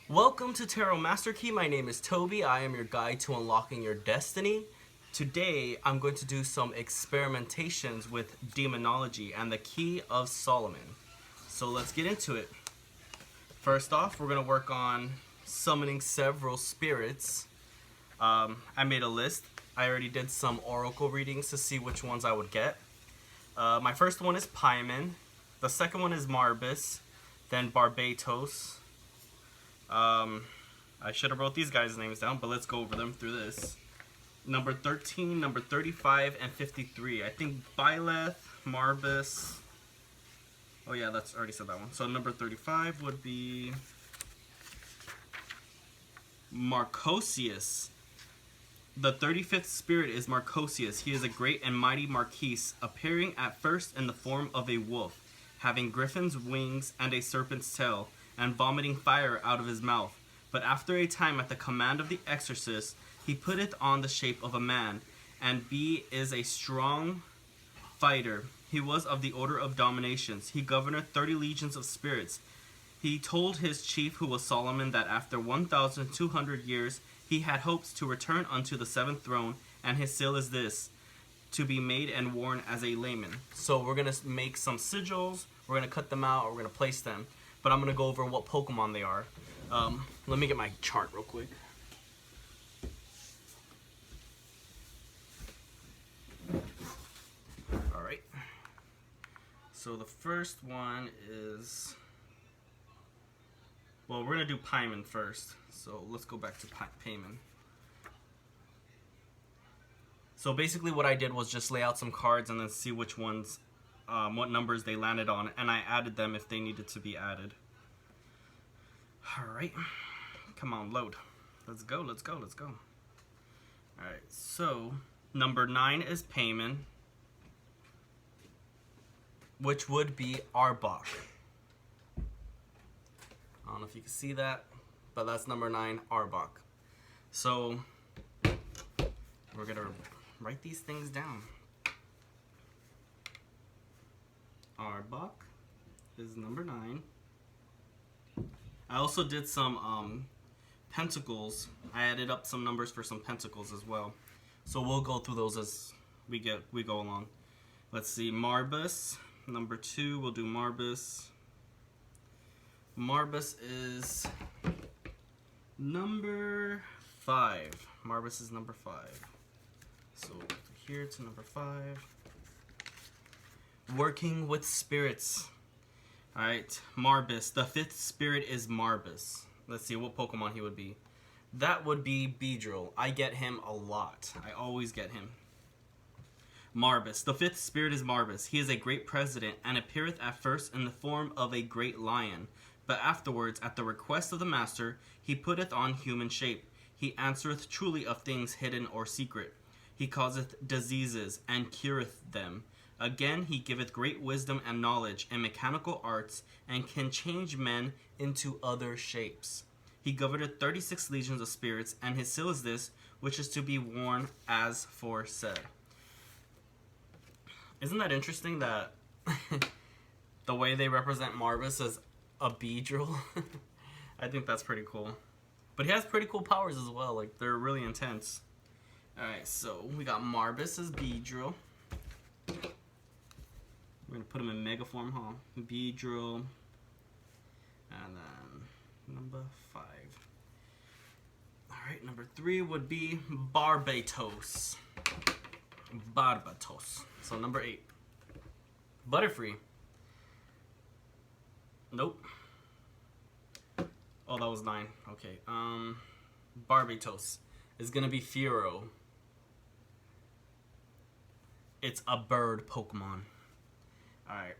Welcome to Tarot Master Key. My name is Toby. I am your guide to unlocking your destiny. Today, I'm going to do some experimentations with demonology and the Key of Solomon. So let's get into it. First off, we're going to work on summoning several spirits. I made a list. I already did some oracle readings to see which ones I would get. My first one is Paimon. The second one is Marbus. Then Barbatos. I should have wrote these guys' names down, but let's go over them through this. Number 13, number 35, and 53. I think Byleth, Marbus. Oh yeah, that's already said that one. So number 35 would be Marcosius. The 35th spirit is Marcosius. He is a great and mighty marquis, appearing at first in the form of a wolf, having griffin's wings and a serpent's tail, and vomiting fire out of his mouth. But after a time, at the command of the exorcist, he putteth on the shape of a man, and is a strong fighter. He was of the order of dominations. He governed 30 legions of spirits. He told his chief, who was Solomon, that after 1,200 years he had hopes to return unto the seventh throne, and his seal is this, to be made and worn as a layman. So we're going to make some sigils, we're going to cut them out, or we're going to place them. But I'm going to go over what Pokemon they are. Let me get my chart real quick. Alright. So the first one is... Well, we're going to do Paimon first. So let's go back to Paimon. So basically what I did was just lay out some cards and then see which ones... what numbers they landed on, and I added them if they needed to be added. Alright, come on, load. Let's go, let's go, let's go. Alright, so number 9 is Paimon, which would be Arbok. I don't know if you can see that, but that's number 9, Arbok. So we're gonna write these things down. Arbok is number 9. I also did some pentacles. I added up some numbers for some pentacles as well. So we'll go through those as we go along. Let's see, Marbus. Number 2, we'll do Marbus. Marbus is number 5. Marbus is number 5. So here to number 5. Working with spirits. Alright, Marbus. The 5th spirit is Marbus. Let's see what Pokemon he would be. That would be Beedrill. I get him a lot. I always get him. Marbus. The 5th spirit is Marbus. He is a great president, and appeareth at first in the form of a great lion. But afterwards, at the request of the master, he putteth on human shape. He answereth truly of things hidden or secret. He causeth diseases, and cureth them. Again, he giveth great wisdom and knowledge and mechanical arts, and can change men into other shapes. He governeth 36 legions of spirits, and his seal is this, which is to be worn as foresaid. Isn't that interesting that the way they represent Marbus as a Beedrill? I think that's pretty cool. But he has pretty cool powers as well, like they're really intense. Alright, so we got Marbus as Beedrill. We're going to put him in mega form, huh? Beedrill. And then number 5. Alright, number 3 would be Barbatos. Barbatos. So number 8. Butterfree. Nope. Oh, that was 9. Okay. Barbatos is going to be Furo. It's a bird Pokemon. Alright.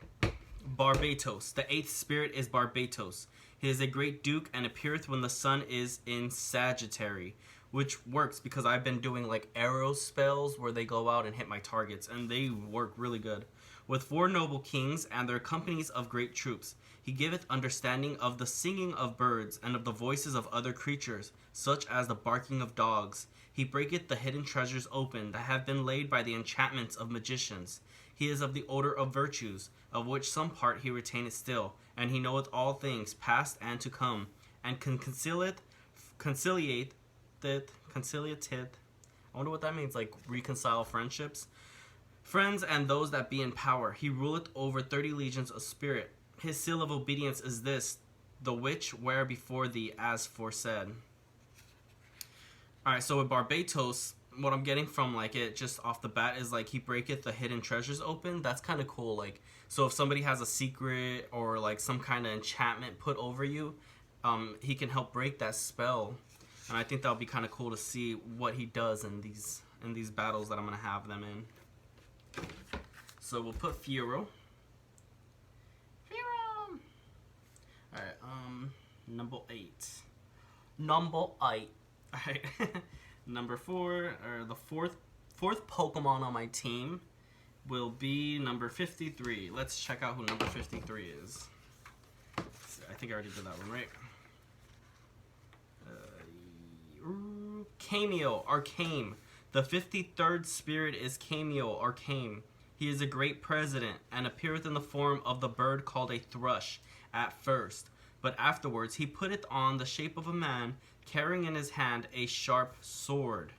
Barbatos. The 8th spirit is Barbatos. He is a great duke and appeareth when the sun is in Sagittary, which works because I've been doing like arrow spells where they go out and hit my targets, and they work really good. With 4 noble kings and their companies of great troops, he giveth understanding of the singing of birds and of the voices of other creatures, such as the barking of dogs. He breaketh the hidden treasures open that have been laid by the enchantments of magicians. He is of the order of virtues, of which some part he retaineth still, and he knoweth all things, past and to come, and can conciliate. I wonder what that means, like reconcile friendships. Friends and those that be in power. He ruleth over 30 legions of spirit. His seal of obedience is this, the which were before thee as foresaid. Alright, so with Barbatos, what I'm getting from like it just off the bat is like he breaketh the hidden treasures open. That's kind of cool. Like, so if somebody has a secret or like some kind of enchantment put over you, he can help break that spell. And I think that'll be kind of cool to see what he does in these battles that I'm gonna have them in. So we'll put Fiero. Alright, number 8. Number 8. Alright. Number 4, or the fourth Pokemon on my team will be number 53. Let's check out who number 53 is. I think I already did that one, right? Cameo, Arcane. The 53rd spirit is Cameo, Arcane. He is a great president, and appeareth in the form of the bird called a thrush at first, but afterwards he putteth on the shape of a man, carrying in his hand a sharp sword.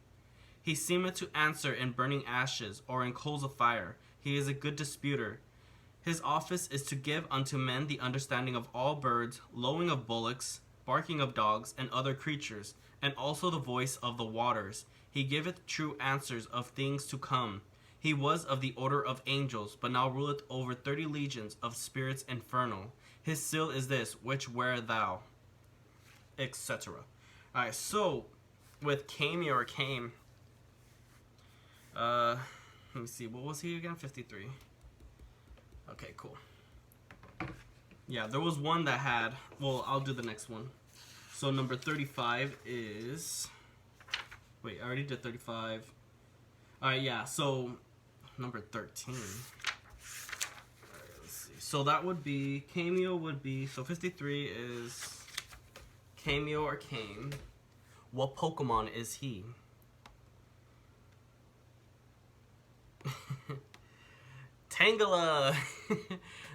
He seemeth to answer in burning ashes, or in coals of fire. He is a good disputer. His office is to give unto men the understanding of all birds, lowing of bullocks, barking of dogs, and other creatures, and also the voice of the waters. He giveth true answers of things to come. He was of the order of angels, but now ruleth over 30 legions of spirits infernal. His seal is this, which wear thou, etc. Alright, so with Cameo or Came, let me see, what was he again? 53. Okay, cool. Yeah, there was one that had, well, I'll do the next one. So number 35 is, wait, I already did 35. Alright, yeah, so number 13. Alright, let's see. So that would be, Cameo would be, so 53 is Cameo or Came. What Pokemon is he? Tangela!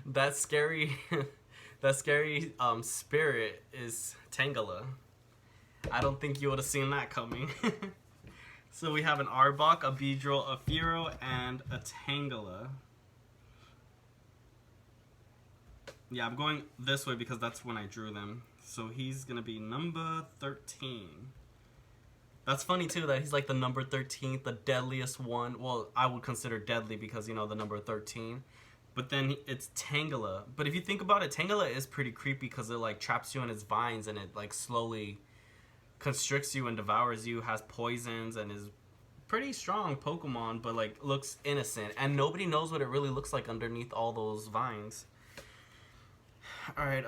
That scary spirit is Tangela. I don't think you would have seen that coming. So we have an Arbok, a Beedrill, a Fearow, and a Tangela. Yeah, I'm going this way because that's when I drew them. So he's gonna be number 13. That's funny too that he's like the number 13th, the deadliest one. Well, I would consider deadly because, you know, the number 13. But then it's Tangela. But if you think about it, Tangela is pretty creepy because it like traps you in its vines and it like slowly constricts you and devours you, has poisons, and is pretty strong Pokemon, but like looks innocent. And nobody knows what it really looks like underneath all those vines. Alright,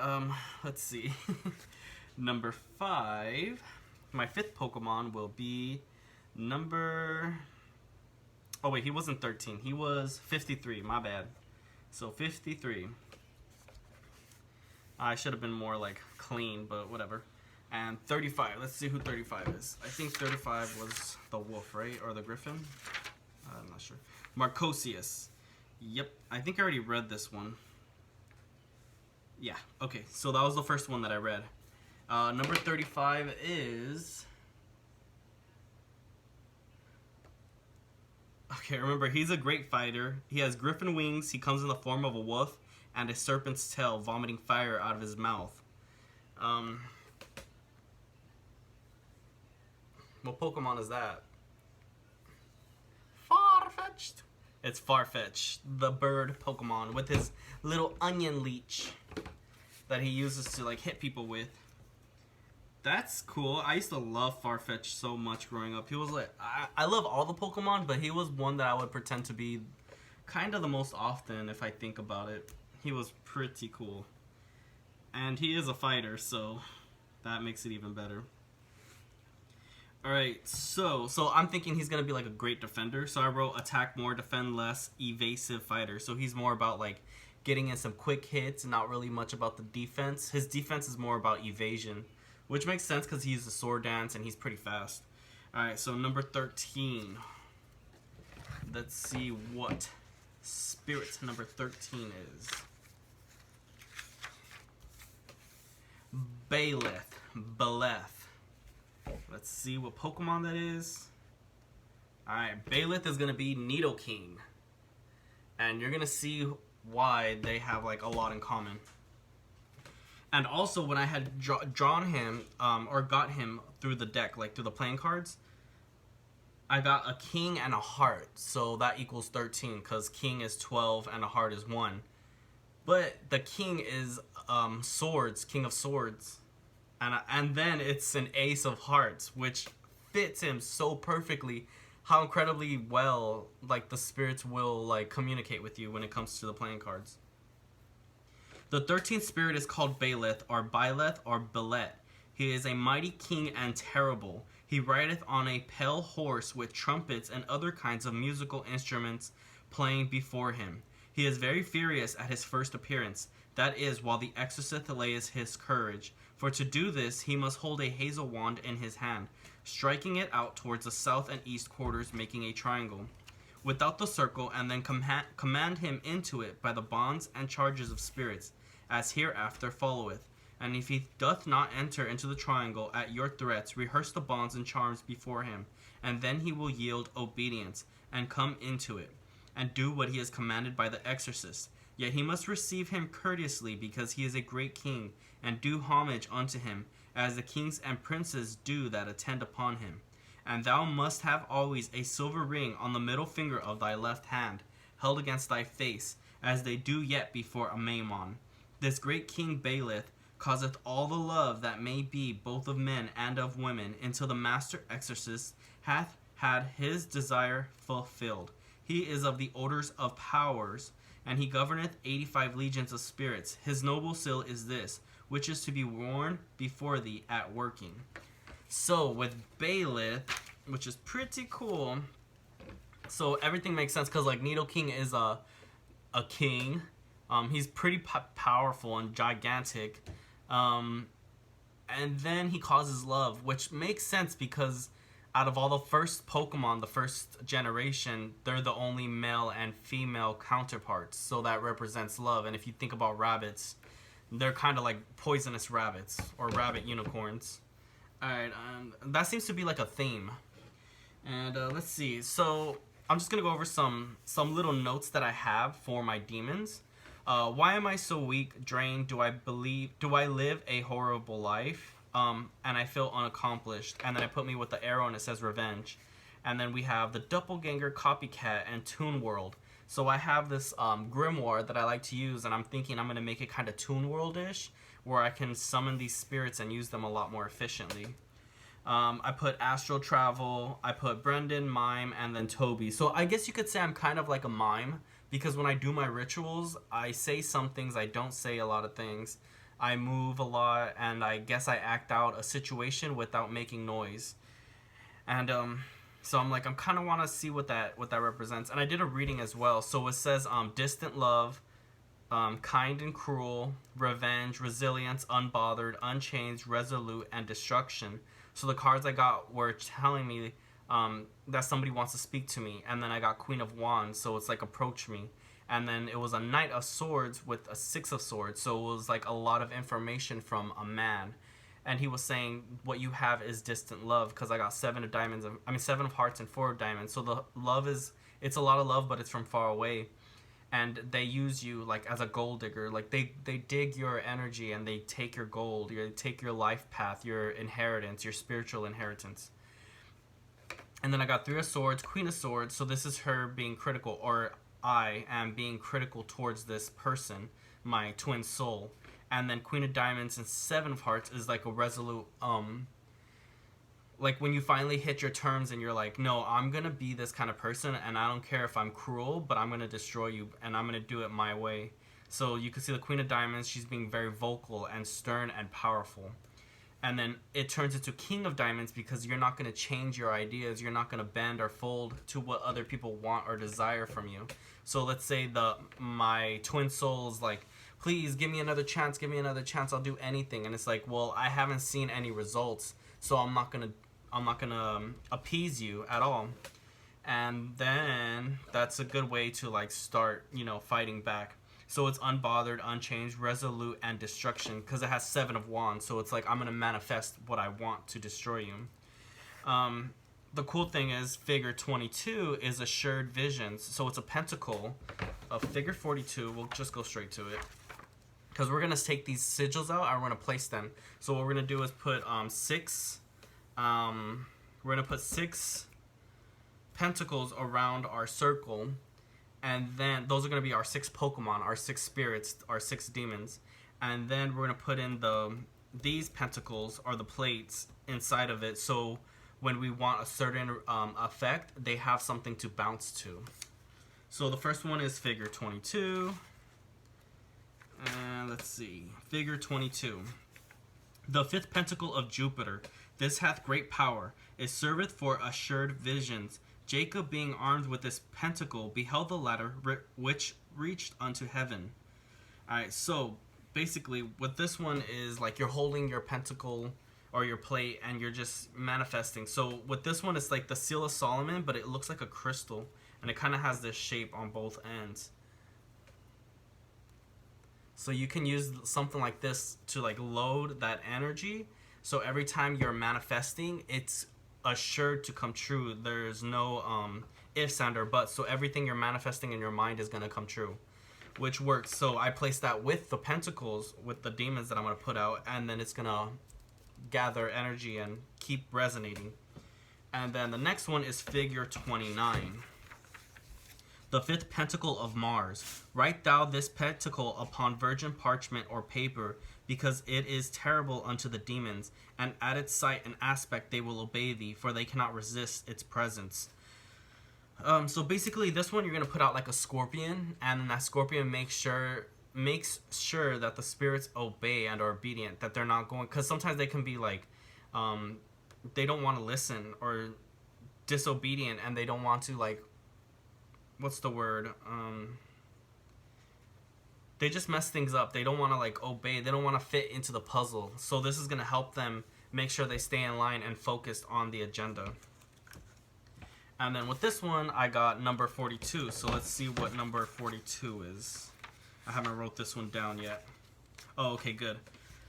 let's see. Number 5. My 5th Pokemon will be number... Oh wait, he wasn't 13. He was 53, my bad. So 53. I should have been more like clean, but whatever. And 35. Let's see who 35 is. I think 35 was the wolf, right? Or the griffin? I'm not sure. Marcosius. Yep, I think I already read this one. Yeah, okay. So that was the first one that I read. Number 35 is... Okay, remember, he's a great fighter. He has griffin wings. He comes in the form of a wolf and a serpent's tail, vomiting fire out of his mouth. What Pokemon is that? Farfetch'd. It's Farfetch'd, the bird Pokemon, with his little onion leech that he uses to like hit people with. That's cool. I used to love Farfetch'd so much growing up. He was like, I love all the Pokemon, but he was one that I would pretend to be kind of the most often if I think about it. He was pretty cool. And he is a fighter, so that makes it even better. Alright, so I'm thinking he's going to be like a great defender. So I wrote attack more, defend less, evasive fighter. So he's more about like getting in some quick hits and not really much about the defense. His defense is more about evasion, which makes sense because he uses sword dance and he's pretty fast. Alright, so number 13. Let's see what spirit number 13 is. Bayleth. Beleth. Let's see what Pokemon that is. Alright, Beleth is going to be Nidoking. And you're going to see why they have like a lot in common. And also when I had drawn him, or got him through the deck, like through the playing cards, I got a king and a heart. So that equals 13 because king is 12 and a heart is 1. But the king is swords, king of swords. And then it's an ace of hearts, which fits him so perfectly. How incredibly well like the spirits will like communicate with you when it comes to the playing cards. The 13th spirit is called Beleth or Belet. He is a mighty king and terrible. He rideth on a pale horse with trumpets and other kinds of musical instruments playing before him. He is very furious at his first appearance, that is, while the exorcist lays his courage. For to do this, he must hold a hazel wand in his hand, striking it out towards the south and east quarters, making a triangle without the circle, and then command him into it by the bonds and charges of spirits, as hereafter followeth. And if he doth not enter into the triangle at your threats, rehearse the bonds and charms before him, and then he will yield obedience, and come into it, and do what he is commanded by the exorcist. Yet he must receive him courteously, because he is a great king, and do homage unto him, as the kings and princes do that attend upon him. And thou must have always a silver ring on the middle finger of thy left hand, held against thy face, as they do yet before a Maimon. This great king Beleth causeth all the love that may be both of men and of women, until the master exorcist hath had his desire fulfilled. He is of the orders of powers, and he governeth 85 legions of spirits. His noble seal is this, which is to be worn before thee at working. So with Beleth, which is pretty cool, so everything makes sense because like Nidoking is a king. He's pretty powerful and gigantic. And then he causes love, which makes sense because out of all the first Pokemon, the first generation, they're the only male and female counterparts. So that represents love. And if you think about rabbits, they're kind of like poisonous rabbits or rabbit unicorns. Alright, that seems to be like a theme. And let's see. So I'm just going to go over some little notes that I have for my demons. Why am I so weak, drained? Do I live a horrible life? And I feel unaccomplished. And then I put me with the arrow and it says revenge. And then we have the doppelganger, copycat, and Toon World. So I have this grimoire that I like to use, and I'm thinking I'm going to make it kind of Toon World-ish, where I can summon these spirits and use them a lot more efficiently. I put astral travel, I put Brendan, mime, and then Toby. So I guess you could say I'm kind of like a mime, because when I do my rituals, I say some things, I don't say a lot of things. I move a lot, and I guess I act out a situation without making noise. And so I'm kind of want to see what that represents. And I did a reading as well. So it says distant love, kind and cruel, revenge, resilience, unbothered, unchanged, resolute, and destruction. So the cards I got were telling me that somebody wants to speak to me. And then I got Queen of Wands, so it's like approach me. And then it was a Knight of Swords with a Six of Swords. So it was like a lot of information from a man. And he was saying what you have is distant love, because I got 7 of hearts and 4 of diamonds. So the love it's a lot of love, but it's from far away. And they use you like as a gold digger. Like they dig your energy and they take your gold. They take your life path, your inheritance, your spiritual inheritance. And then I got 3 of Swords, Queen of Swords. So this is her being critical, or I am being critical towards this person, my twin soul. And then Queen of Diamonds and 7 of Hearts is like a resolute, like when you finally hit your terms and you're like, no, I'm going to be this kind of person, and I don't care if I'm cruel, but I'm going to destroy you, and I'm going to do it my way. So you can see the Queen of Diamonds, she's being very vocal and stern and powerful. And then it turns into King of Diamonds, because you're not going to change your ideas, you're not going to bend or fold to what other people want or desire from you. So let's say my twin soul is like, please give me another chance, I'll do anything. And it's like, well, I haven't seen any results, so I'm not gonna appease you at all. And then that's a good way to like start, fighting back. So it's unbothered, unchanged, resolute, and destruction because it has 7 of wands. So it's like I'm gonna manifest what I want to destroy you. The cool thing is figure 22 is assured visions. So it's a pentacle of figure 42. We'll just go straight to it because we're gonna take these sigils out and we're gonna place them. So what we're gonna do is put 6. We're gonna put 6 pentacles around our circle, and then those are gonna be our 6 Pokemon, our 6 spirits, our 6 demons, and then we're gonna put in these pentacles or the plates inside of it. So when we want a certain effect, they have something to bounce to. So the first one is figure 22. And let's see. Figure 22. The 5th pentacle of Jupiter. This hath great power. It serveth for assured visions. Jacob, being armed with this pentacle, beheld the ladder which reached unto heaven. Alright, so basically what this one is, like, you're holding your pentacle or your plate and you're just manifesting. So with this one, it's like the Seal of Solomon, but it looks like a crystal, and it kind of has this shape on both ends. So you can use something like this to like load that energy. So every time you're manifesting, it's assured to come true. There's no ifs and or buts. So everything you're manifesting in your mind is going to come true, which works. So I place that with the pentacles, with the demons that I'm going to put out, and then it's going to gather energy and keep resonating. And then the next one is figure 29. The 5th pentacle of Mars. Write thou this pentacle upon virgin parchment or paper, because it is terrible unto the demons, and at its sight and aspect they will obey thee, for they cannot resist its presence. So basically this one you're going to put out like a scorpion, and that scorpion makes sure that the spirits obey and are obedient, that they're not going, because sometimes they can be like they don't want to listen or disobedient, and they don't want to, like, what's the word, they just mess things up. They don't want to like obey, they don't want to fit into the puzzle. So this is going to help them make sure they stay in line and focused on the agenda. And then with this one I got number 42. So let's see what number 42 is. I haven't wrote this one down yet. Oh, okay, good.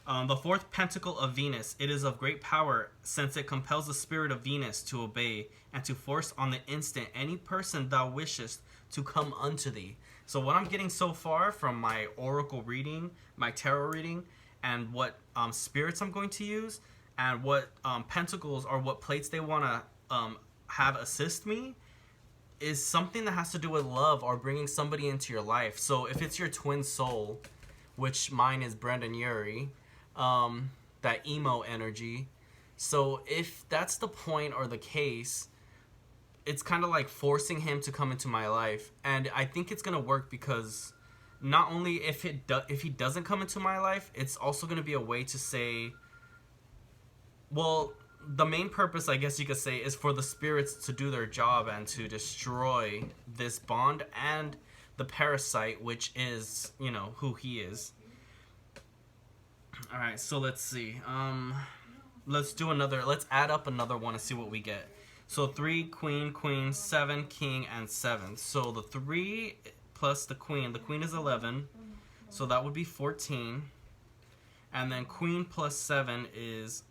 The 4th pentacle of Venus. It is of great power, since it compels the spirit of Venus to obey, and to force on the instant any person thou wishest to come unto thee. So what I'm getting so far from my oracle reading, my tarot reading, and what spirits I'm going to use, and what pentacles or what plates they want to have assist me, is something that has to do with love or bringing somebody into your life. So if it's your twin soul, which mine is Brendan Urie, that emo energy. So if that's the point or the case, it's kind of like forcing him to come into my life. And I think it's going to work, because not only if he doesn't come into my life, it's also going to be a way to say, well, the main purpose, I guess you could say, is for the spirits to do their job and to destroy this bond and the parasite, which is, you know, who he is. Alright, so let's see. Let's add up another one and see what we get. So 3, queen, queen, 7, king, and 7. So the 3 plus the queen is 11. So that would be 14. And then queen plus 7 is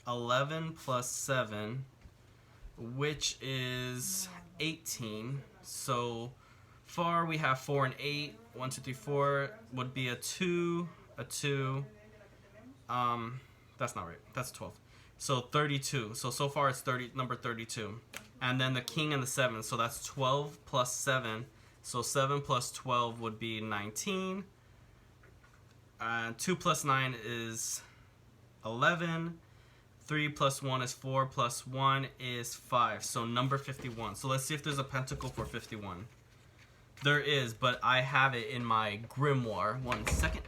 11 plus 7, which is 18. So far we have 4 and 8. 1, 2, 3, 4 would be a 2, a 2. That's not right. That's 12. So 32. So far it's number 32. And then the king and the 7. So that's 12 plus 7. So 7 plus 12 would be 19. 2 plus 9 is 11. 3 plus 1 is 4, plus 1 is 5. So number 51. So let's see if there's a pentacle for 51. There is, but I have it in my grimoire. 1 second.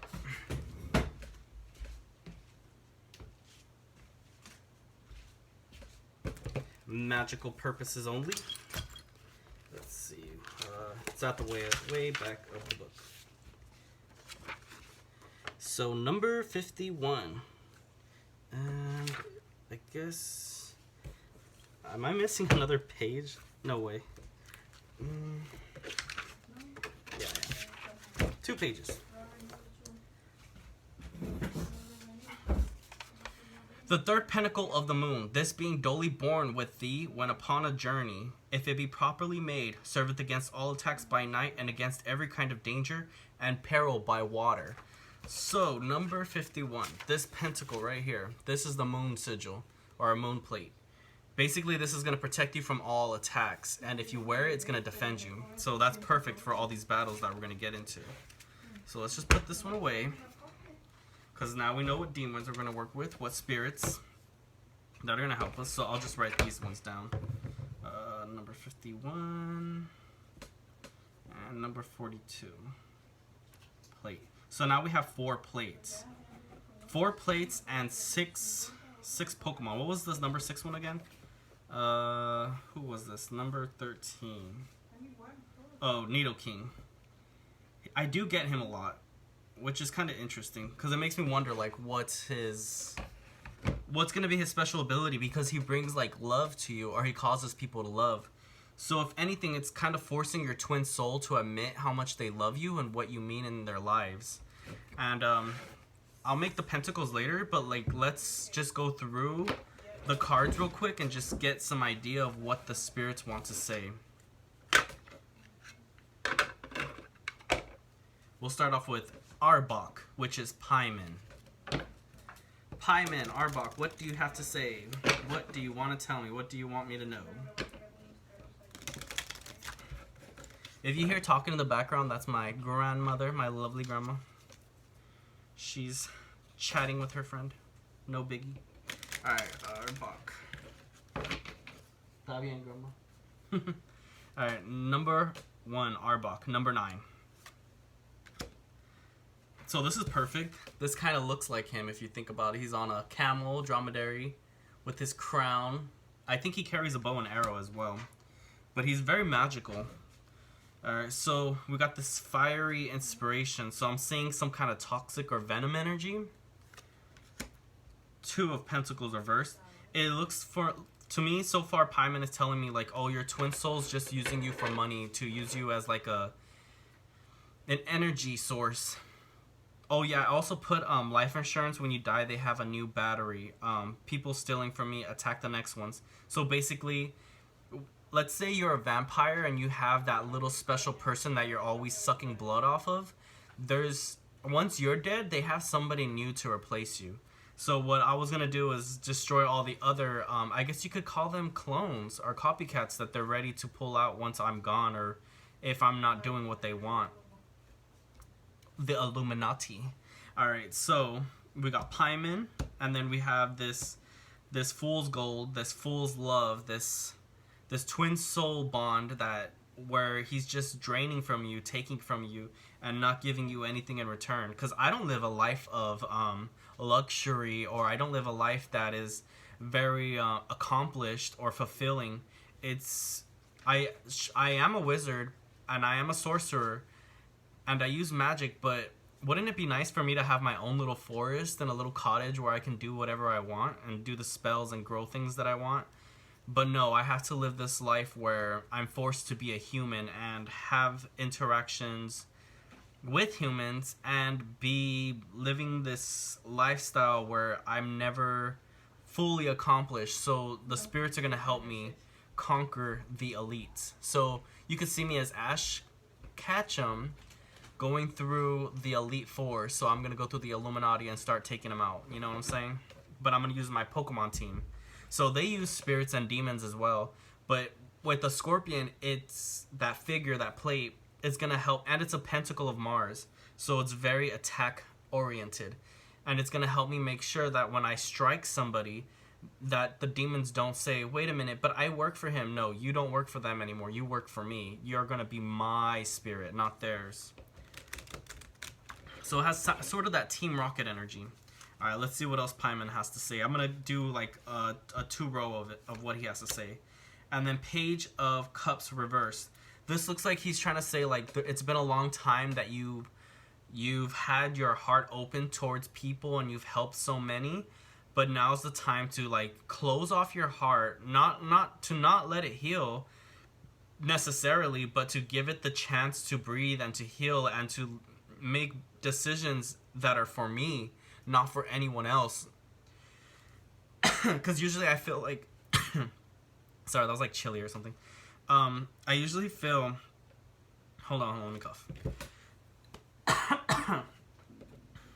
Magical purposes only. Let's see. It's out the way back of the book. So number 51. And I guess, am I missing another page? No way. Yeah. 2 pages. The third pentacle of the moon, this being duly born with thee when upon a journey, if it be properly made, serveth against all attacks by night and against every kind of danger and peril by water. So, number 51, this pentacle right here, this is the moon sigil, or a moon plate. Basically, this is going to protect you from all attacks, and if you wear it, it's going to defend you. So that's perfect for all these battles that we're going to get into. So let's just put this one away, because now we know what demons we're going to work with, what spirits that are going to help us. So I'll just write these ones down. Number 51 and number 42. Plate. So now we have 4 plates. 4 plates and six Pokemon. What was this number 6 one again? Who was this? Number 13. Oh, Nidoking. I do get him a lot, which is kind of interesting because it makes me wonder, like, what's gonna be his special ability, because he brings like love to you, or he causes people to love. So if anything, it's kind of forcing your twin soul to admit how much they love you and what you mean in their lives. And I'll make the pentacles later, but like, let's just go through the cards real quick and just get some idea of what the spirits want to say. We'll start off with Arbok, which is Paimon. Paimon, Arbok, what do you have to say? What do you want to tell me? What do you want me to know? If you hear talking in the background, that's my grandmother, my lovely grandma. She's chatting with her friend. No biggie. Alright, Arbok. Está bien, grandma. Alright, number 1, Arbok. Number 9. So this is perfect. This kind of looks like him if you think about it. He's on a camel, dromedary, with his crown. I think he carries a bow and arrow as well. But he's very magical. Alright, so we got this fiery inspiration. So I'm seeing some kind of toxic or venom energy. 2 of Pentacles reversed. It looks to me, so far, Paimon is telling me, like, oh, your twin soul's just using you for money, to use you as, like, an energy source. Oh, yeah, I also put life insurance. When you die, they have a new battery. People stealing from me, attack the next ones. So basically, let's say you're a vampire and you have that little special person that you're always sucking blood off of. Once you're dead, they have somebody new to replace you. So what I was going to do is destroy all the other, I guess you could call them clones or copycats that they're ready to pull out once I'm gone, or if I'm not doing what they want. The Illuminati. Alright, so we got Paimon, and then we have this fool's gold, this fool's love, this twin soul bond where he's just draining from you, taking from you, and not giving you anything in return. Because I don't live a life of luxury, or I don't live a life that is very accomplished or fulfilling. I am a wizard, and I am a sorcerer, and I use magic, but wouldn't it be nice for me to have my own little forest and a little cottage where I can do whatever I want and do the spells and grow things that I want? But no, I have to live this life where I'm forced to be a human and have interactions with humans and be living this lifestyle where I'm never fully accomplished. So the spirits are going to help me conquer the elites. So you could see me as Ash Ketchum going through the Elite Four. So I'm going to go through the Illuminati and start taking them out. You know what I'm saying? But I'm going to use my Pokemon team. So they use spirits and demons as well. But with the Scorpion, it's that figure, that plate, it's going to help. And it's a pentacle of Mars. So it's very attack oriented. And it's going to help me make sure that when I strike somebody, that the demons don't say, wait a minute, but I work for him. No, you don't work for them anymore. You work for me. You're going to be my spirit, not theirs. So it has sort of that Team Rocket energy. All right, let's see what else Paimon has to say. I'm going to do like a 2-row of what he has to say. And then Page of Cups reversed. This looks like he's trying to say, like, it's been a long time that you've had your heart open towards people and you've helped so many, but now's the time to, like, close off your heart, not let it heal necessarily, but to give it the chance to breathe and to heal and to make decisions that are for me, not for anyone else. Because usually I feel like, sorry, that was like chilly or something. I usually feel, hold on, let me cough.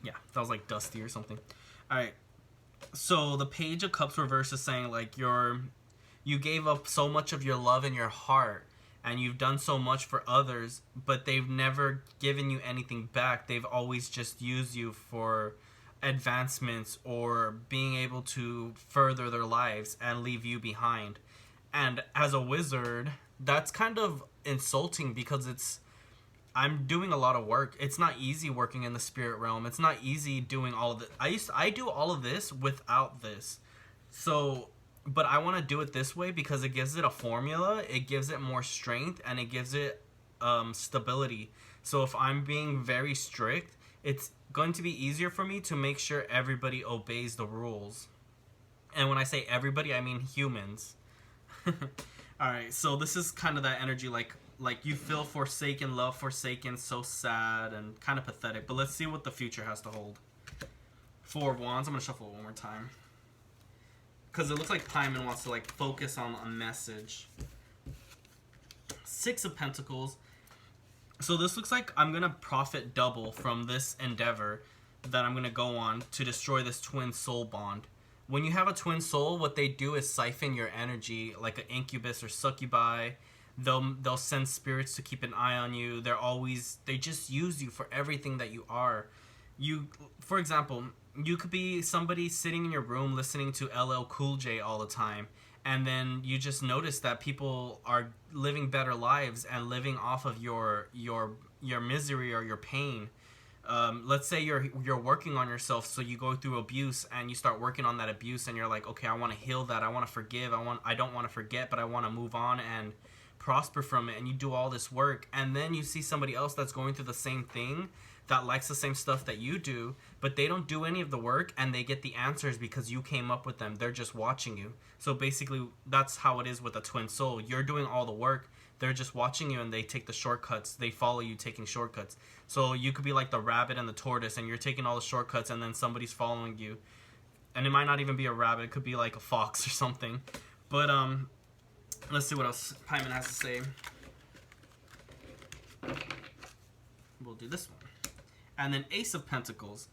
Yeah, that was like dusty or something. All right. So the Page of Cups reverse is saying like you gave up so much of your love in your heart, and you've done so much for others, but they've never given you anything back. They've always just used you for advancements or being able to further their lives and leave you behind. And as a wizard, that's kind of insulting because I'm doing a lot of work. It's not easy working in the spirit realm. It's not easy doing all of it. I do all of this without this. So, but I want to do it this way because it gives it a formula, it gives it more strength, and it gives it stability. So if I'm being very strict, it's going to be easier for me to make sure everybody obeys the rules. And when I say everybody, I mean humans. Alright, so this is kind of that energy, like you feel forsaken, love forsaken, so sad and kind of pathetic. But let's see what the future has to hold. Four of Wands. I'm going to shuffle it one more time. Because it looks like Paimon wants to like focus on a message. Six of Pentacles. So this looks like I'm going to profit double from this endeavor that I'm going to go on to destroy this twin soul bond. When you have a twin soul, what they do is siphon your energy like an incubus or succubi. They'll send spirits to keep an eye on you. They just use you for everything that you are. For example, you could be somebody sitting in your room listening to LL Cool J all the time, and then you just notice that people are living better lives and living off of your misery or your pain. Let's say you're working on yourself, so you go through abuse and you start working on that abuse, and you're like, okay, I want to heal that, I want to forgive, I don't want to forget, but I want to move on and prosper from it. And you do all this work, and then you see somebody else that's going through the same thing, that likes the same stuff that you do, but they don't do any of the work, and they get the answers because you came up with them. They're just watching you. So basically that's how it is with a twin soul. You're doing all the work, they're just watching you, and they take the shortcuts. They follow you taking shortcuts. So you could be like the rabbit and the tortoise, and you're taking all the shortcuts, and then somebody's following you. And it might not even be a rabbit, it could be like a fox or something. But let's see what else Paimon has to say. We'll do this one. And then Ace of Pentacles.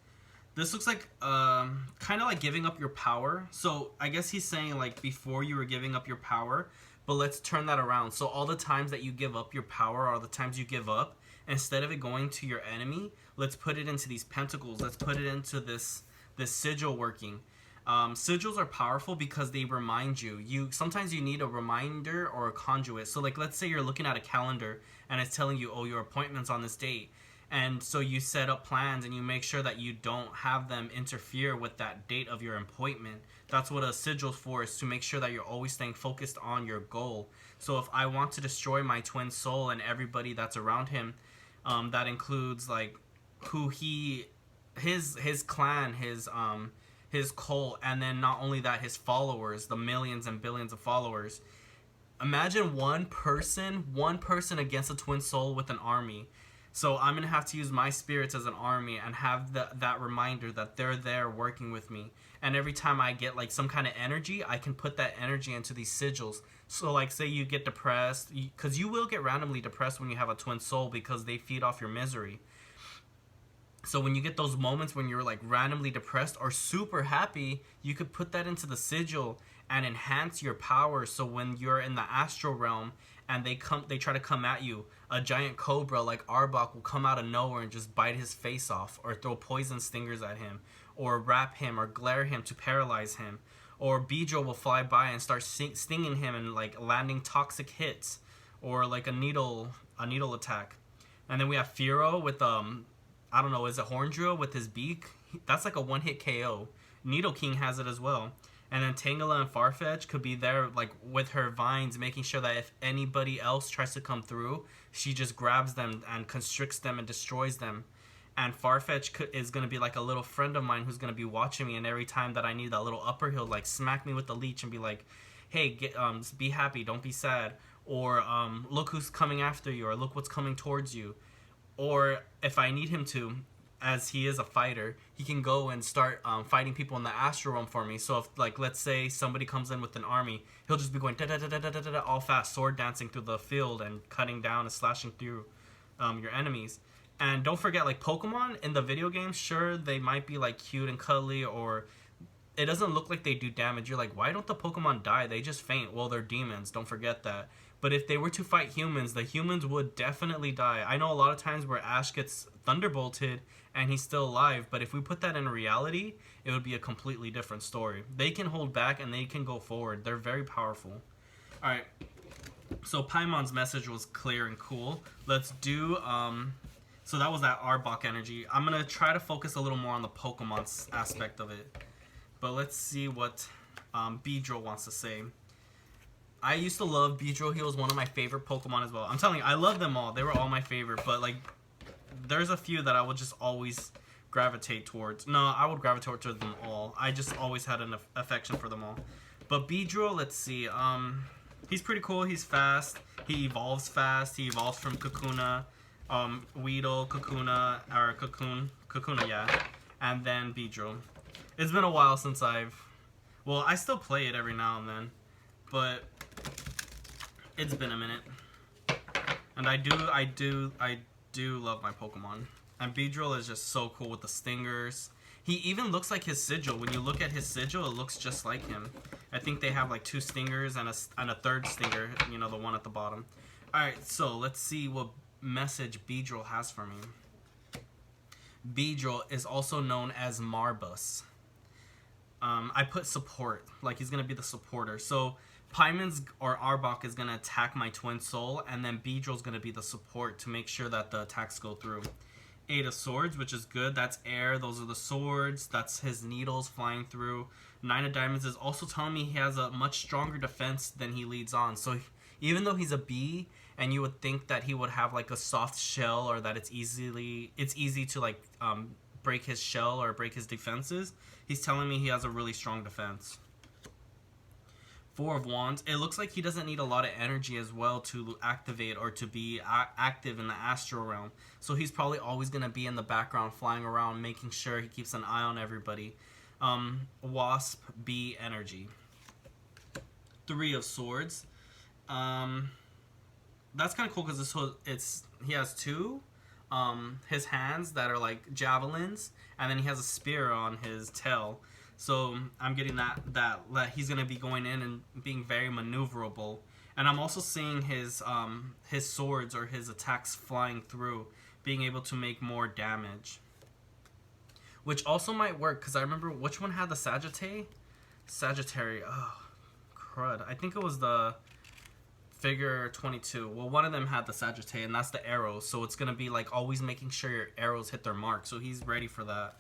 This looks like kind of like giving up your power. So I guess he's saying like before you were giving up your power, but let's turn that around. So all the times that you give up your power, or the times you give up, instead of it going to your enemy, let's put it into these pentacles. Let's put it into this sigil working. Sigils are powerful because they remind you. Sometimes you need a reminder or a conduit. So like let's say you're looking at a calendar and it's telling you, oh, your appointment's on this date. And so you set up plans and you make sure that you don't have them interfere with that date of your appointment. That's what a sigil's for, is to make sure that you're always staying focused on your goal. So if I want to destroy my twin soul and everybody that's around him, that includes like his clan, his cult, and then not only that, his followers, the millions and billions of followers. Imagine one person against a twin soul with an army. So I'm going to have to use my spirits as an army and have that reminder that they're there working with me. And every time I get like some kind of energy, I can put that energy into these sigils. So like say you get depressed, because you will get randomly depressed when you have a twin soul because they feed off your misery. So when you get those moments when you're like randomly depressed or super happy, you could put that into the sigil and enhance your power. So when you're in the astral realm and they try to come at you, a giant cobra like Arbok will come out of nowhere and just bite his face off, or throw poison stingers at him, or wrap him, or glare him to paralyze him. Or Beedrill will fly by and start stinging him and like landing toxic hits, or like a needle attack. And then we have Firo with I don't know, is it Horndrill with his beak? That's like a one-hit KO. Needle King has it as well. And then Tangela and Farfetch could be there like with her vines, making sure that if anybody else tries to come through, she just grabs them and constricts them and destroys them. And Farfetch is going to be like a little friend of mine who's going to be watching me, and every time that I need that little upper, he'll like smack me with the leech and be like, hey, be happy, don't be sad. Or look who's coming after you, or look what's coming towards you. Or if I need him to, as he is a fighter, he can go and start fighting people in the astral realm for me. So if, like, let's say somebody comes in with an army, he'll just be going da da da da da da da all fast, sword dancing through the field and cutting down and slashing through your enemies. And don't forget, like, Pokemon in the video games, sure, they might be like cute and cuddly, or it doesn't look like they do damage. You're like, why don't the Pokemon die? They just faint. Well, they're demons. Don't forget that. But if they were to fight humans, the humans would definitely die. I know a lot of times where Ash gets thunderbolted and he's still alive, but if we put that in reality, it would be a completely different story. They can hold back and they can go forward. They're very powerful. Alright, so Paimon's message was clear and cool. Let's do, so that was that Arbok energy. I'm going to try to focus a little more on the Pokemon's aspect of it. But let's see what Beedrill wants to say. I used to love Beedrill. He was one of my favorite Pokemon as well. I'm telling you, I love them all. They were all my favorite. But, like, there's a few that I would just always gravitate towards. No, I would gravitate towards them all. I just always had an affection for them all. But Beedrill, let's see. He's pretty cool. He's fast. He evolves fast. He evolves from Kakuna, Weedle, Kakuna, or Kakuna, yeah. And then Beedrill. It's been a while since well, I still play it every now and then, but it's been a minute. And I do love my Pokemon. And Beedrill is just so cool with the stingers. He even looks like his sigil. When you look at his sigil, it looks just like him. I think they have like 2 stingers and a third stinger, you know, the one at the bottom. Alright, so let's see what message Beedrill has for me. Beedrill is also known as Marbus. I put support, like he's gonna be the supporter. So Paimon's or Arbok is gonna attack my Twin Soul, and then Beedrill's gonna be the support to make sure that the attacks go through. 8 of Swords, which is good. That's air. Those are the swords. That's his needles flying through. 9 of Diamonds is also telling me he has a much stronger defense than he leads on. So even though he's a bee, and you would think that he would have like a soft shell, or that it's easy to like break his shell or break his defenses, he's telling me he has a really strong defense. 4 of Wands. It looks like he doesn't need a lot of energy as well to activate or to be active in the astral realm. So he's probably always going to be in the background flying around, making sure he keeps an eye on everybody. Wasp, bee energy. 3 of Swords. That's kind of cool because he has 2. His hands that are like javelins, and then he has a spear on his tail. So I'm getting that he's gonna be going in and being very maneuverable. And I'm also seeing his swords or his attacks flying through, being able to make more damage. Which also might work, because I remember which one had the Sagittary. Oh, crud. I think it was the Figure 22. Well, one of them had the Sagittarius, and that's the arrows. So it's going to be like always making sure your arrows hit their mark. So he's ready for that.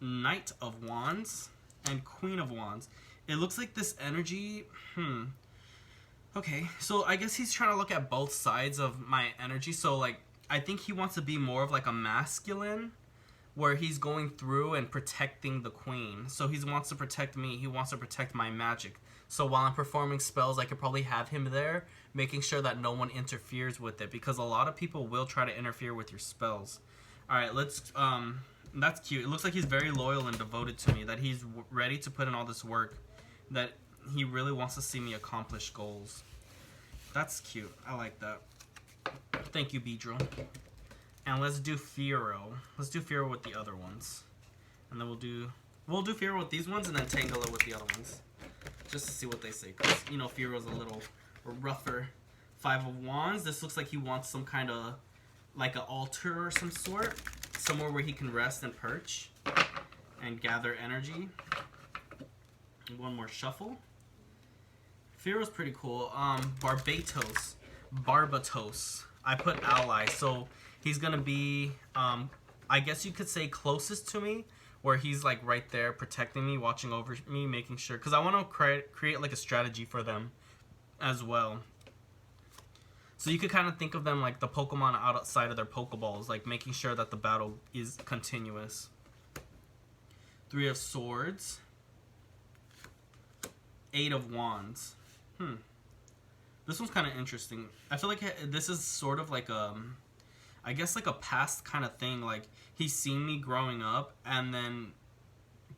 Knight of Wands and Queen of Wands. It looks like this energy... Okay, so I guess he's trying to look at both sides of my energy. So, like, I think he wants to be more of like a masculine, where he's going through and protecting the queen. So he wants to protect me. He wants to protect my magic. So while I'm performing spells, I could probably have him there, making sure that no one interferes with it, because a lot of people will try to interfere with your spells. Alright, let's, that's cute. It looks like he's very loyal and devoted to me, that he's ready to put in all this work, that he really wants to see me accomplish goals. That's cute. I like that. Thank you, Beedrill. And let's do Fearow. Let's do Fearow with the other ones. And then we'll do Fearow with these ones, and then Tangela with the other ones. Just to see what they say, because, you know, Fearow's a little rougher. 5 of Wands. This looks like he wants some kind of, like an altar or some sort. Somewhere where he can rest and perch and gather energy. One more shuffle. Fearow's pretty cool. Barbatos. I put ally, so he's gonna be, I guess you could say closest to me, where he's like right there protecting me, watching over me, making sure, because I want to create like a strategy for them as well. So you could kind of think of them like the Pokemon outside of their Pokeballs, like making sure that the battle is continuous. 3 of Swords. 8 of Wands. This one's kind of interesting. I feel like this is sort of like I guess like a past kind of thing. Like he's seen me growing up, and then,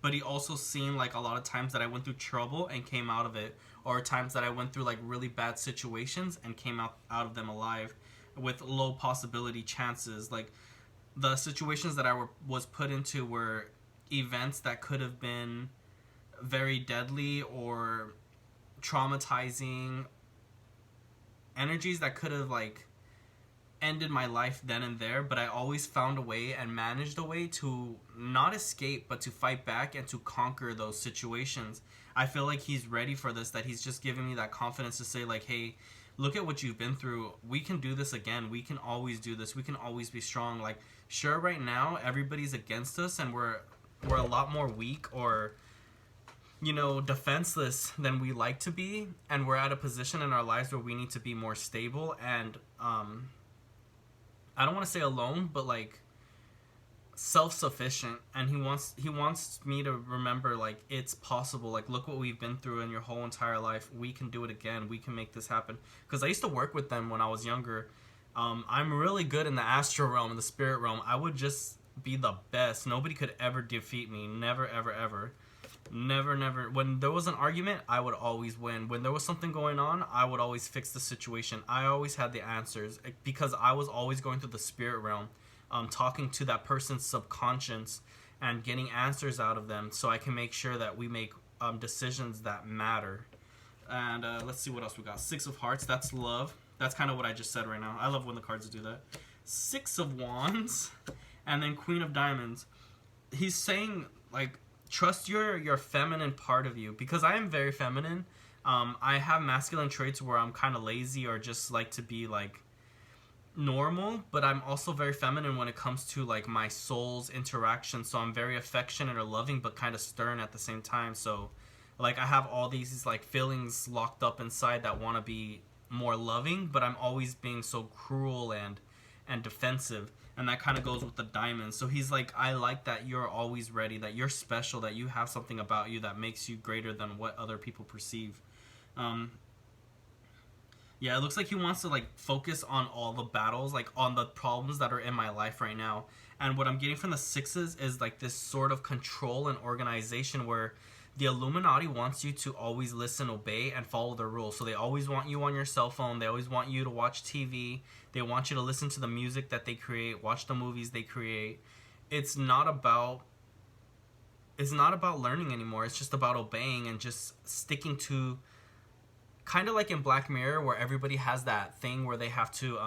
but he also seen like a lot of times that I went through trouble and came out of it, or times that I went through like really bad situations and came out of them alive, with low possibility chances. Like the situations that was put into were events that could have been very deadly or traumatizing, energies that could have like ended my life then and there, but I always found a way and managed a way to not escape but to fight back and to conquer those situations. I feel like he's ready for this, that he's just giving me that confidence to say like, hey, look at what you've been through. We can do this again. We can always do this. We can always be strong. Like, sure, right now everybody's against us and we're a lot more weak or, you know, defenseless than we like to be, and we're at a position in our lives where we need to be more stable and I don't want to say alone, but like self-sufficient. And he wants me to remember like it's possible. Like, look what we've been through in your whole entire life. We can do it again. We can make this happen. Because I used to work with them when I was younger. I'm really good in the astral realm, in the spirit realm. I would just be the best. Nobody could ever defeat me. Never, ever, ever. Never, never. When there was an argument, I would always win. When there was something going on, I would always fix the situation. I always had the answers because I was always going through the spirit realm, talking to that person's subconscious and getting answers out of them so I can make sure that we make decisions that matter. And let's see what else we got. Six of Hearts, that's love. That's kind of what I just said right now. I love when the cards do that. Six of Wands, and then Queen of Diamonds. He's saying, like, trust your feminine part of you, because I am very feminine. I have masculine traits where I'm kind of lazy or just like to be like normal, but I'm also very feminine when it comes to like my soul's interaction. So I'm very affectionate or loving, but kind of stern at the same time. So like I have all these like feelings locked up inside that want to be more loving, but I'm always being so cruel and defensive. And that kind of goes with the diamonds. So he's like, I like that you're always ready, that you're special, that you have something about you that makes you greater than what other people perceive. Yeah, it looks like he wants to like focus on all the battles, like on the problems that are in my life right now. And what I'm getting from the sixes is like this sort of control and organization where the Illuminati wants you to always listen, obey, and follow the rules. So they always want you on your cell phone. They always want you to watch TV. They want you to listen to the music that they create, watch the movies they create. It's not about learning anymore. It's just about obeying and just sticking to, kind of like in Black Mirror where everybody has that thing where they have to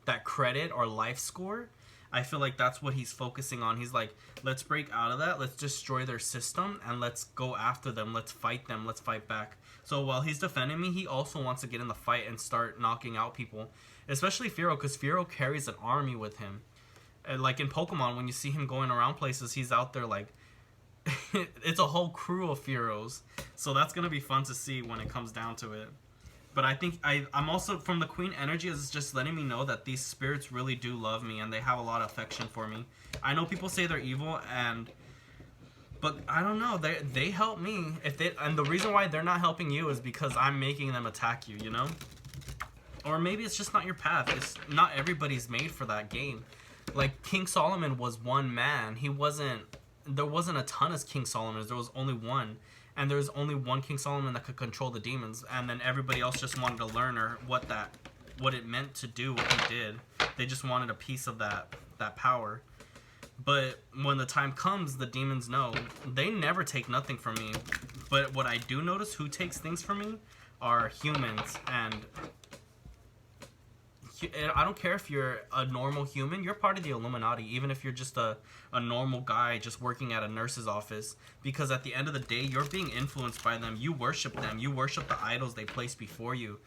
that credit or life score. I feel like that's what he's focusing on. He's like, let's break out of that. Let's destroy their system and let's go after them. Let's fight them. Let's fight back. So while he's defending me, he also wants to get in the fight and start knocking out people. Especially Firo, because Firo carries an army with him. And like in Pokemon, when you see him going around places, he's out there like, it's a whole crew of Firos. So that's going to be fun to see when it comes down to it. But I think I'm also, from the Queen energy, is just letting me know that these spirits really do love me and they have a lot of affection for me. I know people say they're evil, but I don't know. They help me. And the reason why they're not helping you is because I'm making them attack you, you know? Or maybe it's just not your path. It's not everybody's made for that game. Like King Solomon was one man. There wasn't a ton of King Solomons. There was only one. And there was only one King Solomon that could control the demons, and then everybody else just wanted to learn what it meant to do what he did. They just wanted a piece of that power. But when the time comes, the demons know. They never take nothing from me. But what I do notice who takes things from me are humans. And I don't care if you're a normal human, you're part of the Illuminati, even if you're just a normal guy just working at a nurse's office. Because at the end of the day, you're being influenced by them. You worship them. You worship the idols they place before you.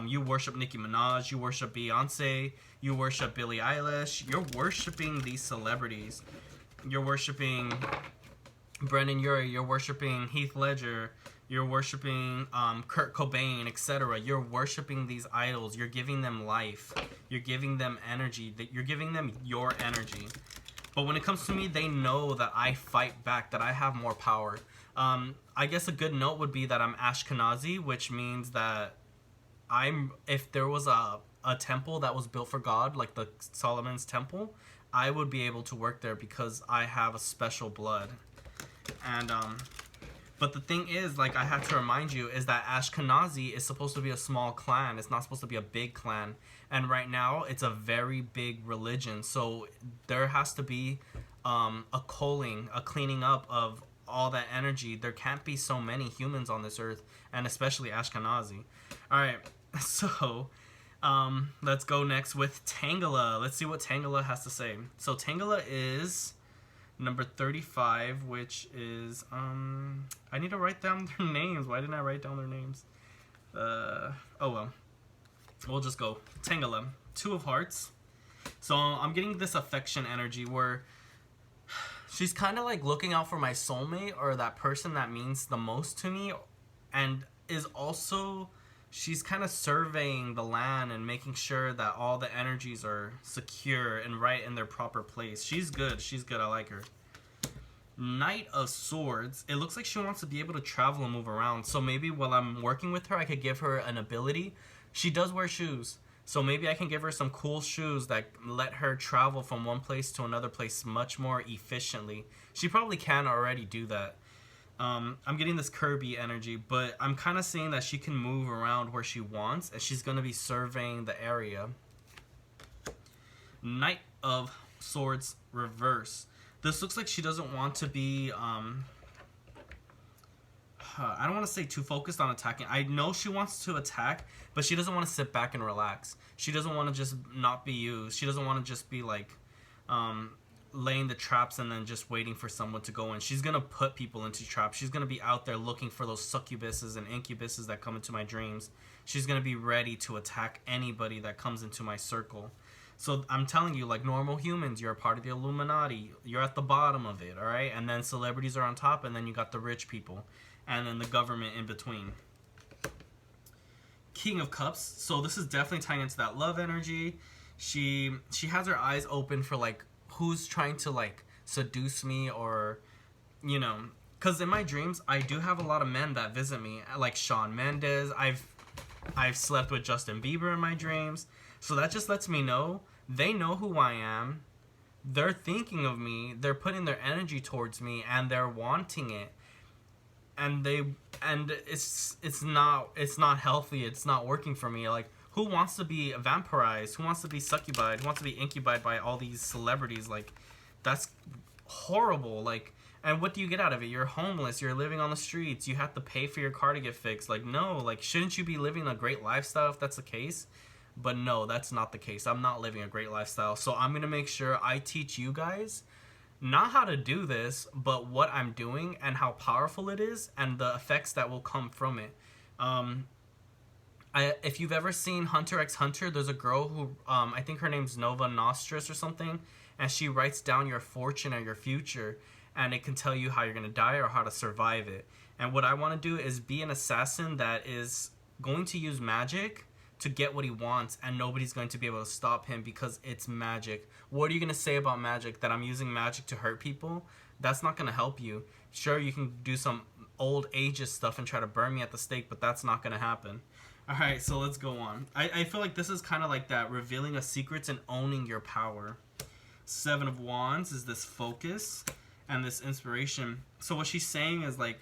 You worship Nicki Minaj. You worship Beyonce. You worship Billie Eilish. You're worshiping these celebrities. You're worshiping Brendan Urie. You're worshiping Heath Ledger. You're worshiping Kurt Cobain, etc. You're worshiping these idols. You're giving them life. You're giving them energy. You're giving them your energy. But when it comes to me, they know that I fight back, that I have more power. I guess a good note would be that I'm Ashkenazi, which means that if there was a a temple that was built for God, like the Solomon's temple, I would be able to work there because I have a special blood. And but the thing is, like, I have to remind you, is that Ashkenazi is supposed to be a small clan. It's not supposed to be a big clan. And right now, it's a very big religion. So there has to be a culling, a cleaning up of all that energy. There can't be so many humans on this earth, and especially Ashkenazi. All right, so let's go next with Tangela. Let's see what Tangela has to say. So Tangela is number 35, which is I need to write down their names. Why didn't I write down their names? Oh well, we'll just go Tangela. 2 of Hearts. So I'm getting this affection energy where she's kind of like looking out for my soulmate, or that person that means the most to me, and is also, she's kind of surveying the land and making sure that all the energies are secure and right in their proper place. She's good. She's good. I like her. Knight of Swords. It looks like she wants to be able to travel and move around. So maybe while I'm working with her, I could give her an ability. She does wear shoes. So maybe I can give her some cool shoes that let her travel from one place to another place much more efficiently. She probably can already do that. I'm getting this Kirby energy, but I'm kind of seeing that she can move around where she wants, and she's going to be surveying the area. Knight of Swords reverse. This looks like she doesn't want to be, I don't want to say too focused on attacking. I know she wants to attack, but she doesn't want to sit back and relax. She doesn't want to just not be used. She doesn't want to just be like laying the traps and then just waiting for someone to go in. She's going to put people into traps. She's going to be out there looking for those succubuses and incubuses that come into my dreams. She's going to be ready to attack anybody that comes into my circle. So I'm telling you, like normal humans, you're a part of the Illuminati. You're at the bottom of it, all right? And then celebrities are on top, and then you got the rich people. And then the government in between. King of Cups. So this is definitely tying into that love energy. She has her eyes open for like who's trying to like seduce me, or you know, because in my dreams I do have a lot of men that visit me, like Shawn Mendes. I've slept with Justin Bieber in my dreams. So that just lets me know they know who I am. They're thinking of me. They're putting their energy towards me, and they're wanting it. And it's not healthy. It's not working for me. Like, who wants to be vampirized? Who wants to be succubied? Who wants to be incubied by all these celebrities? Like, that's horrible. Like, and what do you get out of it? You're homeless. You're living on the streets. You have to pay for your car to get fixed. Like, no. Like, shouldn't you be living a great lifestyle if that's the case? But no, that's not the case. I'm not living a great lifestyle. So I'm going to make sure I teach you guys not how to do this, but what I'm doing and how powerful it is and the effects that will come from it. If you've ever seen Hunter x Hunter, there's a girl who, I think her name's Nova Nostris or something, and she writes down your fortune or your future, and it can tell you how you're going to die or how to survive it. And what I want to do is be an assassin that is going to use magic to get what he wants, and nobody's going to be able to stop him because it's magic. What are you going to say about magic? That I'm using magic to hurt people? That's not going to help you. Sure, you can do some old ages stuff and try to burn me at the stake, but that's not going to happen. Alright, so let's go on. I feel like this is kind of like that, revealing a secret and owning your power. 7 of Wands is this focus and this inspiration. So what she's saying is like,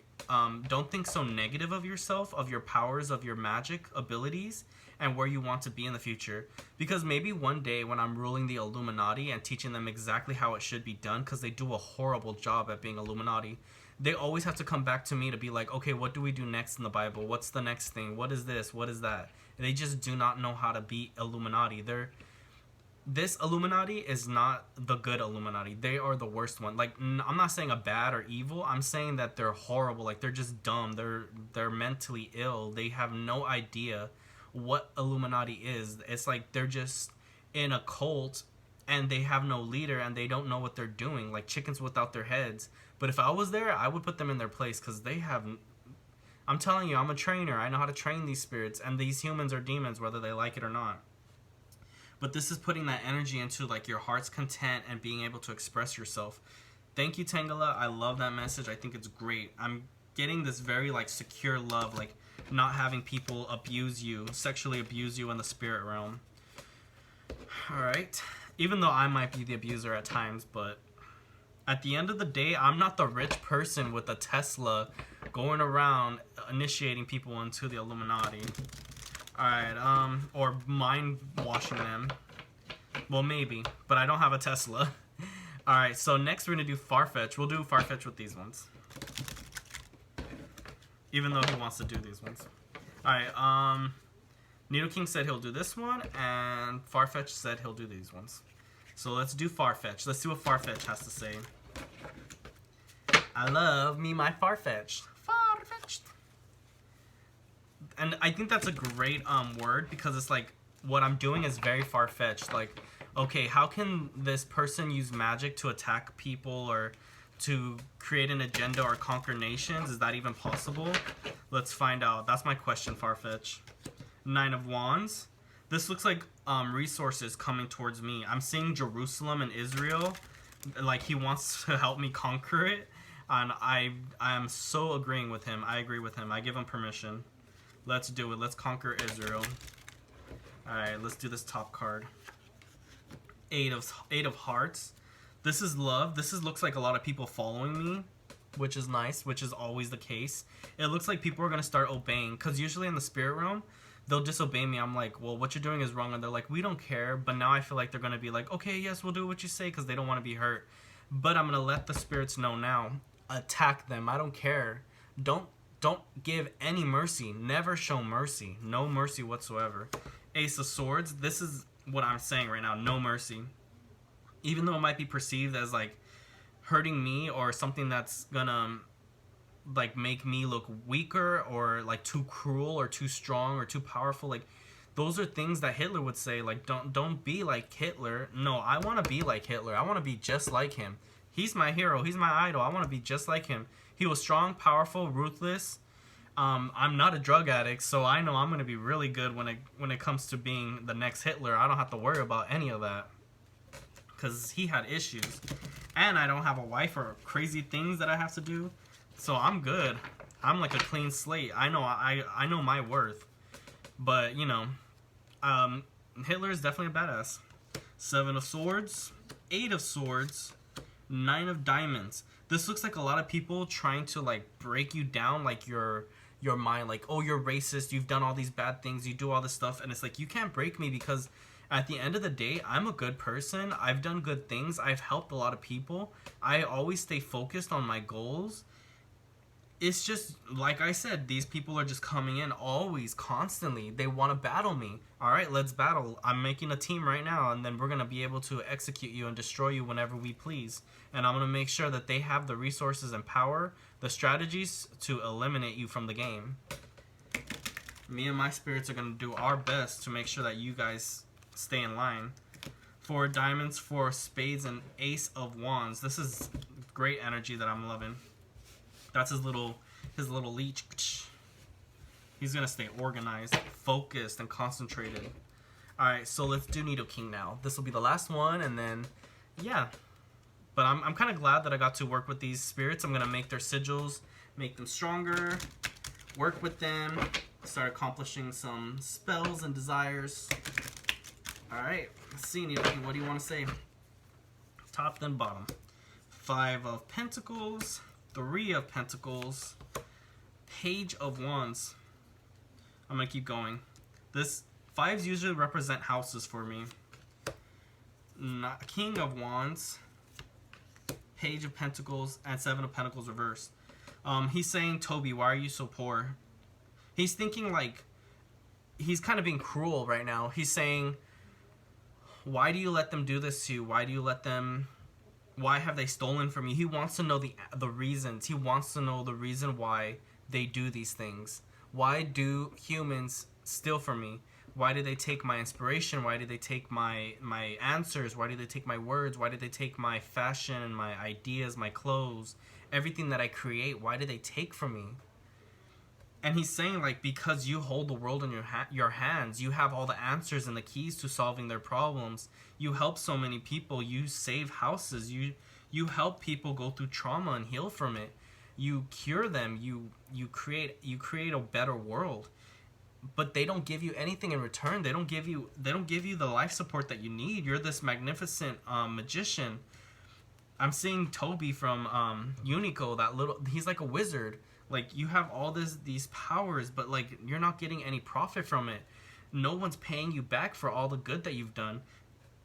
don't think so negative of yourself, of your powers, of your magic abilities, and where you want to be in the future. Because maybe one day when I'm ruling the Illuminati and teaching them exactly how it should be done, because they do a horrible job at being Illuminati, they always have to come back to me to be like, okay, what do we do next in the Bible? What's the next thing? What is this? What is that? They just do not know how to be Illuminati. This Illuminati is not the good Illuminati. They are the worst one. Like, I'm not saying a bad or evil. I'm saying that they're horrible. Like, they're just dumb. They're mentally ill. They have no idea what Illuminati is. It's like they're just in a cult and they have no leader and they don't know what they're doing, like chickens without their heads. But if I was there, I would put them in their place, because they have, I'm telling you, I'm a trainer. I know how to train these spirits, and these humans are demons whether they like it or not. But this is putting that energy into like your heart's content and being able to express yourself. Thank you, Tangela. I love that message. I think it's great. I'm getting this very like secure love, like not having people abuse you, sexually abuse you in the spirit realm. Alright. Even though I might be the abuser at times, but at the end of the day, I'm not the rich person with a Tesla going around initiating people into the Illuminati. Alright, or mind washing them. Well, maybe, but I don't have a Tesla. Alright, so next we're gonna do Farfetch. We'll do Farfetch with these ones. Even though he wants to do these ones. Alright, Needle King said he'll do this one, and Farfetch said he'll do these ones. So let's do Farfetch. Let's see what Farfetch has to say. I love me my Farfetch. Farfetched. And I think that's a great word, because it's like, what I'm doing is very far-fetched. Like, okay, how can this person use magic to attack people or to create an agenda or conquer nations? Is that even possible? Let's find out. That's my question, Farfetch. Nine of Wands. This looks like resources coming towards me. I'm seeing Jerusalem and Israel. Like, he wants to help me conquer it. And I am so agreeing with him. I agree with him. I give him permission. Let's do it. Let's conquer Israel. Alright, let's do this top card. Eight of Hearts. This is love. Looks like a lot of people following me, which is nice, which is always the case. It looks like people are going to start obeying, because usually in the spirit realm, they'll disobey me. I'm like, well, what you're doing is wrong. And they're like, we don't care. But now I feel like they're going to be like, okay, yes, we'll do what you say, because they don't want to be hurt. But I'm going to let the spirits know now. Attack them. I don't care. Don't give any mercy. Never show mercy. No mercy whatsoever. Ace of Swords. This is what I'm saying right now. No mercy. Even though it might be perceived as like hurting me or something that's gonna like make me look weaker or like too cruel or too strong or too powerful, like those are things that Hitler would say. Like, don't be like Hitler. No, I want to be like Hitler. I want to be just like him. He's my hero. He's my idol. I want to be just like him. He was strong, powerful, ruthless. I'm not a drug addict, so I know I'm going to be really good when it comes to being the next Hitler. I don't have to worry about any of that, because he had issues. And I don't have a wife or crazy things that I have to do, so I'm good. I'm like a clean slate. I know my worth. But, you know, Hitler is definitely a badass. Seven of Swords, Eight of Swords, Nine of Diamonds. This looks like a lot of people trying to like break you down, like your mind, like, oh, you're racist, you've done all these bad things, you do all this stuff, and it's like, you can't break me, because at the end of the day, I'm a good person. I've done good things. I've helped a lot of people. I always stay focused on my goals. It's just, like I said, these people are just coming in always, constantly. They want to battle me. All right, let's battle. I'm making a team right now, and then we're going to be able to execute you and destroy you whenever we please. And I'm going to make sure that they have the resources and power, the strategies to eliminate you from the game. Me and my spirits are going to do our best to make sure that you guys stay in line. 4 diamonds, 4 spades, and Ace of Wands. This is great energy that I'm loving. That's his little leech. He's gonna stay organized, focused, and concentrated. Alright, so let's do Needle King now. This will be the last one, and then, yeah. But I'm kind of glad that I got to work with these spirits. I'm gonna make their sigils, make them stronger, work with them, start accomplishing some spells and desires. Alright, let's see, Needle King, what do you want to say? Top then bottom. 5 of Pentacles. 3 of Pentacles, Page of Wands. I'm going to keep going. This 5s usually represent houses for me. King of Wands, Page of Pentacles, and 7 of Pentacles reversed. He's saying, Toby, why are you so poor? He's thinking like, he's kind of being cruel right now. He's saying, why do you let them do this to you? Why do you let them... Why have they stolen from you? He wants to know the reasons. He wants to know the reason why they do these things. Why do humans steal from me? Why do they take my inspiration? Why do they take my answers? Why do they take my words? Why do they take my fashion and my ideas, my clothes, everything that I create? Why do they take from me? And he's saying, like, because you hold the world in your hands, you have all the answers and the keys to solving their problems. You help so many people. You save houses. You help people go through trauma and heal from it. You cure them. You create a better world. but they don't give you anything in return. They don't give you the life support that you need. You're this magnificent magician. I'm seeing Toby from Unico, that little, he's like a wizard. Like, you have all these powers, but like you're not getting any profit from it. No one's paying you back for all the good that you've done.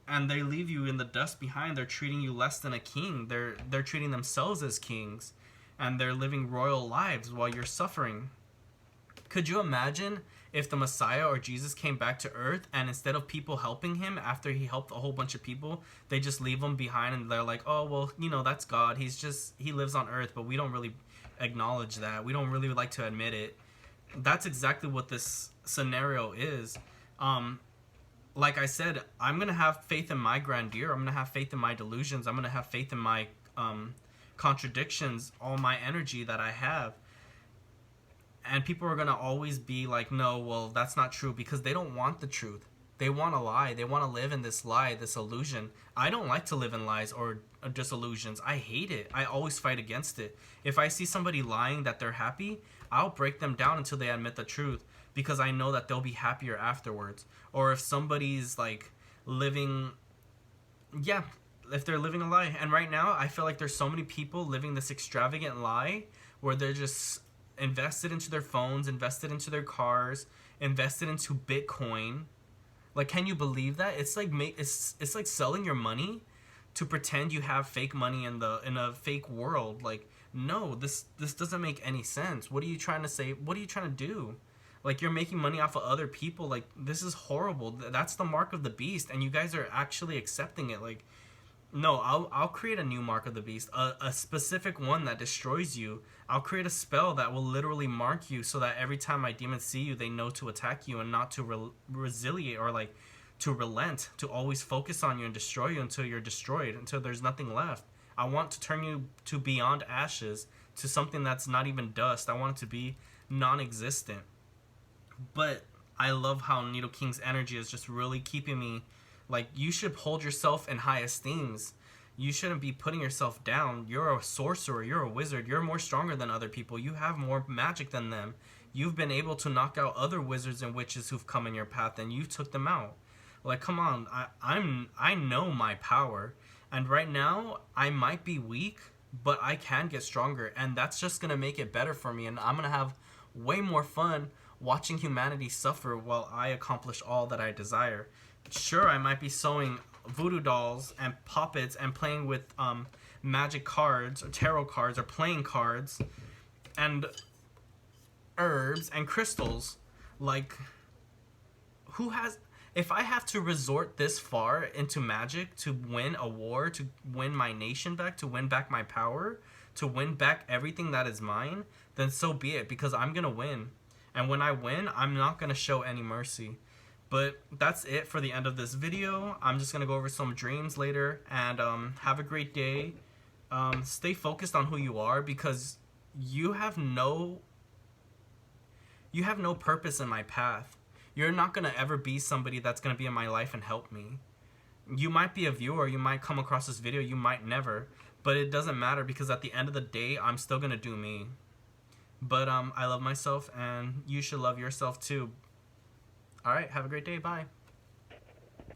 And they leave you in the dust behind. They're treating you less than a king. They're treating themselves as kings, and they're living royal lives while you're suffering. Could you imagine if the Messiah or Jesus came back to earth, and instead of people helping him after he helped a whole bunch of people, they just leave him behind and they're like, oh, well, that's God. He lives on earth, but we don't really acknowledge that. We don't really like to admit it. That's exactly what this scenario is. Like I said, I'm going to have faith in my grandeur. I'm going to have faith in my delusions. I'm going to have faith in my contradictions, all my energy that I have. And people are going to always be like, no, well, that's not true, because they don't want the truth. They want a lie. They want to live in this lie, this illusion. I don't like to live in lies or disillusions. I hate it. I always fight against it. If I see somebody lying that they're happy, I'll break them down until they admit the truth, because I know that they'll be happier afterwards. Or if somebody's like living, yeah, if they're living a lie. And right now, I feel like there's so many people living this extravagant lie where they're just invested into their phones, invested into their cars, invested into Bitcoin. Like, can you believe that? It's like it's like selling your money to pretend you have fake money in a fake world. Like, no, this doesn't make any sense. What are you trying to say? What are you trying to do? Like, you're making money off of other people. Like, this is horrible. That's the mark of the beast, and you guys are actually accepting it. Like, no, I'll create a new mark of the beast, a specific one that destroys you. I'll create a spell that will literally mark you, so that every time my demons see you, they know to attack you and not to resiliate, or like to relent, to always focus on you and destroy you until you're destroyed, until there's nothing left. I want to turn you to beyond ashes, to something that's not even dust. I want it to be non-existent. But I love how Needle King's energy is just really keeping me, like, you should hold yourself in high esteems. You shouldn't be putting yourself down. You're a sorcerer. You're a wizard. You're more stronger than other people. You have more magic than them. You've been able to knock out other wizards and witches who've come in your path, and you took them out. Like, come on. I know my power. And right now, I might be weak, but I can get stronger. And that's just going to make it better for me. And I'm going to have way more fun watching humanity suffer while I accomplish all that I desire. Sure, I might be sewing voodoo dolls and puppets and playing with magic cards or tarot cards or playing cards and herbs and crystals. Like, who has... If I have to resort this far into magic to win a war, to win my nation back, to win back my power, to win back everything that is mine, then so be it, because I'm going to win. And when I win, I'm not going to show any mercy. But that's it for the end of this video. I'm just going to go over some dreams later. And have a great day. Stay focused on who you are, because you have no purpose in my path. You're not going to ever be somebody that's going to be in my life and help me. You might be a viewer. You might come across this video. You might never. But it doesn't matter, because at the end of the day, I'm still going to do me. But I love myself, and you should love yourself too. Alright, have a great day. Bye.